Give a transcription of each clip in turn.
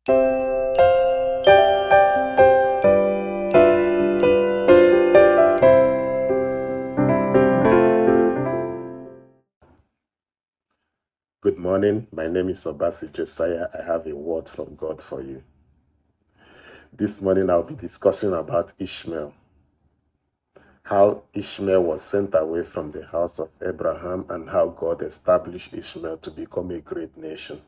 Good morning. My name is Obasi Josiah. I have a word from God for you. This morning I'll be discussing about Ishmael. How Ishmael was sent away from the house of Abraham and how God established Ishmael to become a great nation.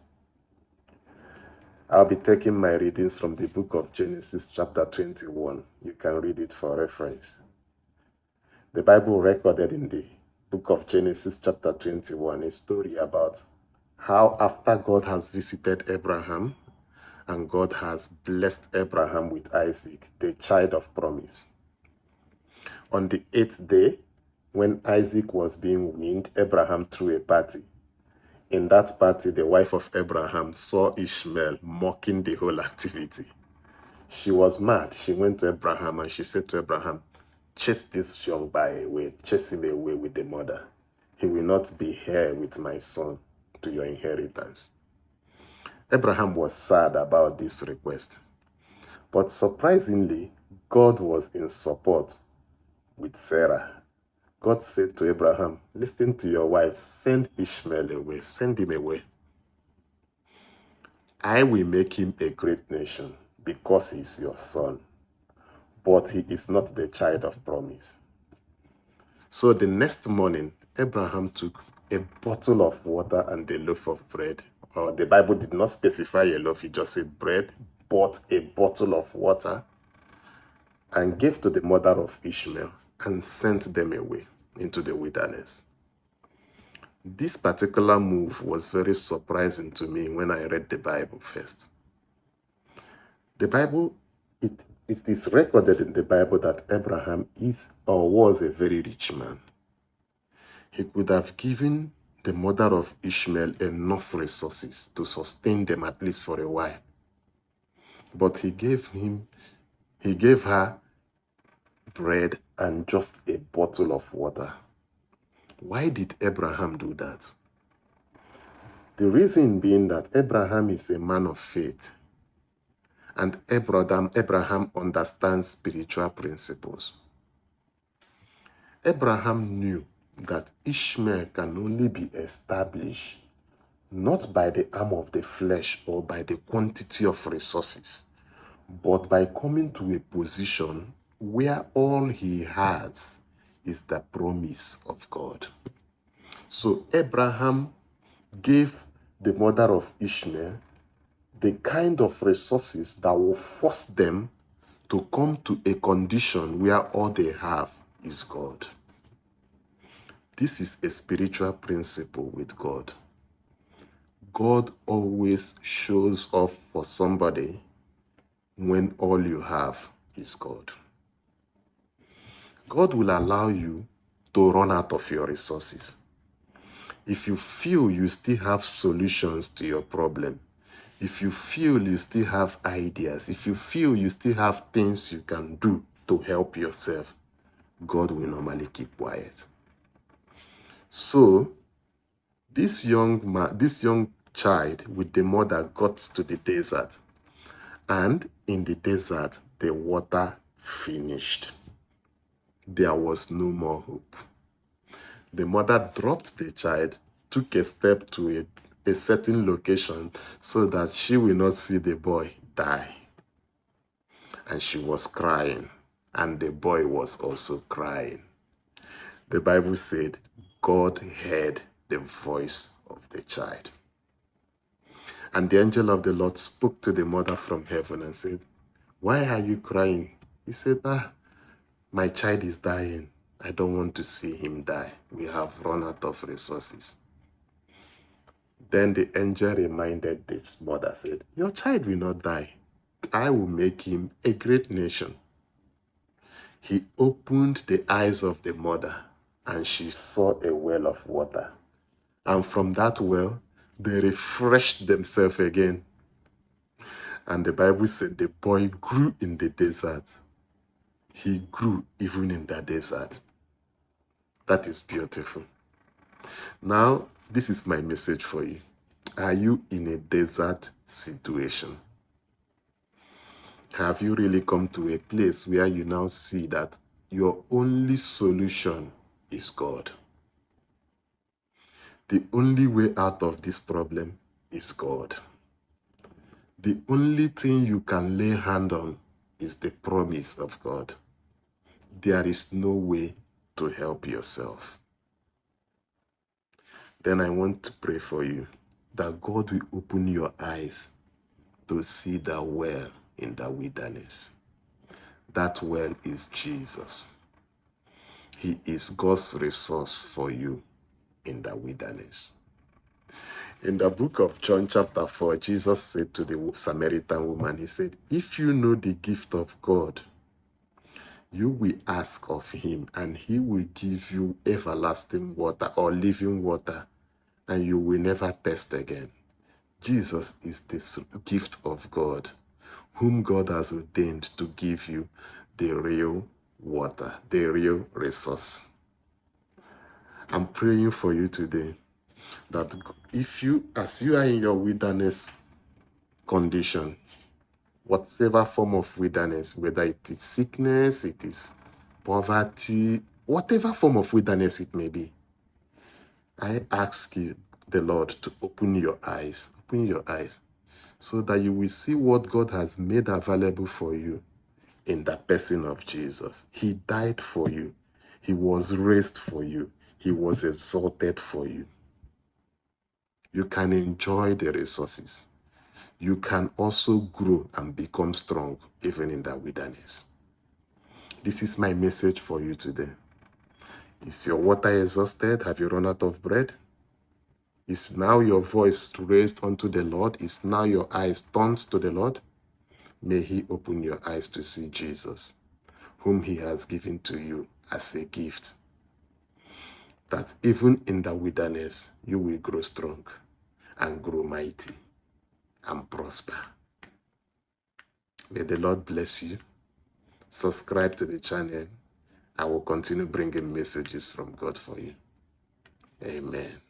I'll be taking my readings from the book of Genesis chapter 21. You can read it for reference. The Bible recorded in the book of Genesis chapter 21 a story about how after God has visited Abraham and God has blessed Abraham with Isaac, the child of promise. On the 8th day, when Isaac was being weaned, Abraham threw a party. In that party, the wife of Abraham saw Ishmael mocking the whole activity. She was mad. She went to Abraham and she said to Abraham, "Chase this young boy away, chase him away with the mother. He will not be heir with my son to your inheritance." Abraham was sad about this request. But surprisingly, God was in support with Sarah. God said to Abraham, "Listen to your wife, send Ishmael away, send him away. I will make him a great nation because he is your son, but he is not the child of promise." So the next morning, Abraham took a bottle of water and a loaf of bread. The Bible did not specify a loaf, it just said bread, bought a bottle of water and gave to the mother of Ishmael and sent them away into the wilderness. This particular move was very surprising to me when I read the Bible first. The Bible, it is recorded in the Bible that Abraham is or was a very rich man. He could have given the mother of Ishmael enough resources to sustain them at least for a while. But he gave her bread and just a bottle of water. Why did Abraham do that? The reason being that Abraham is a man of faith, and Abraham understands spiritual principles. Abraham knew that Ishmael can only be established not by the arm of the flesh or by the quantity of resources, but by coming to a position where all he has is the promise of God. So Abraham gave the mother of Ishmael the kind of resources that will force them to come to a condition where all they have is God. This is a spiritual principle with God. God always shows up for somebody when all you have is God. God will allow you to run out of your resources. If you feel you still have solutions to your problem, if you feel you still have ideas, if you feel you still have things you can do to help yourself, God will normally keep quiet. So, this young child with the mother got to the desert, and in the desert, the water finished. There was no more hope. The mother dropped the child, took a step to a certain location so that she will not see the boy die. And she was crying, and the boy was also crying. The Bible said God heard the voice of the child. And the angel of the Lord spoke to the mother from heaven and said, "Why are you crying?" He said, "My child is dying. I don't want to see him die. We have run out of resources." Then the angel reminded this mother, said, "Your child will not die. I will make him a great nation." He opened the eyes of the mother, and she saw a well of water. And from that well, they refreshed themselves again. And the Bible said the boy grew in the desert. He grew even in the desert. That is beautiful. Now, this is my message for you. Are you in a desert situation? Have you really come to a place where you now see that your only solution is God? The only way out of this problem is God. The only thing you can lay hand on is the promise of God. There is no way to help yourself. Then I want to pray for you that God will open your eyes to see that well in the wilderness. That well is Jesus. He is God's resource for you in the wilderness. In the book of John chapter 4, Jesus said to the Samaritan woman, he said, if you know the gift of God, you will ask of him and he will give you everlasting water or living water, and you will never thirst again. Jesus is the gift of God, whom God has ordained to give you the real water, the real resource. I'm praying for you today that if you, as you are in your wilderness condition, whatever form of wilderness, whether it is sickness, it is poverty, whatever form of wilderness it may be, I ask you, the Lord, to open your eyes, so that you will see what God has made available for you in the person of Jesus. He died for you. He was raised for you. He was exalted for you. You can enjoy the resources. You can also grow and become strong even in the wilderness. This is my message for you today. Is your water exhausted? Have you run out of bread? Is now your voice raised unto the Lord? Is now your eyes turned to the Lord? May he open your eyes to see Jesus, whom he has given to you as a gift. That even in the wilderness, you will grow strong and grow mighty and prosper. May the Lord bless you. Subscribe to the channel. I will continue bringing messages from God for you. Amen.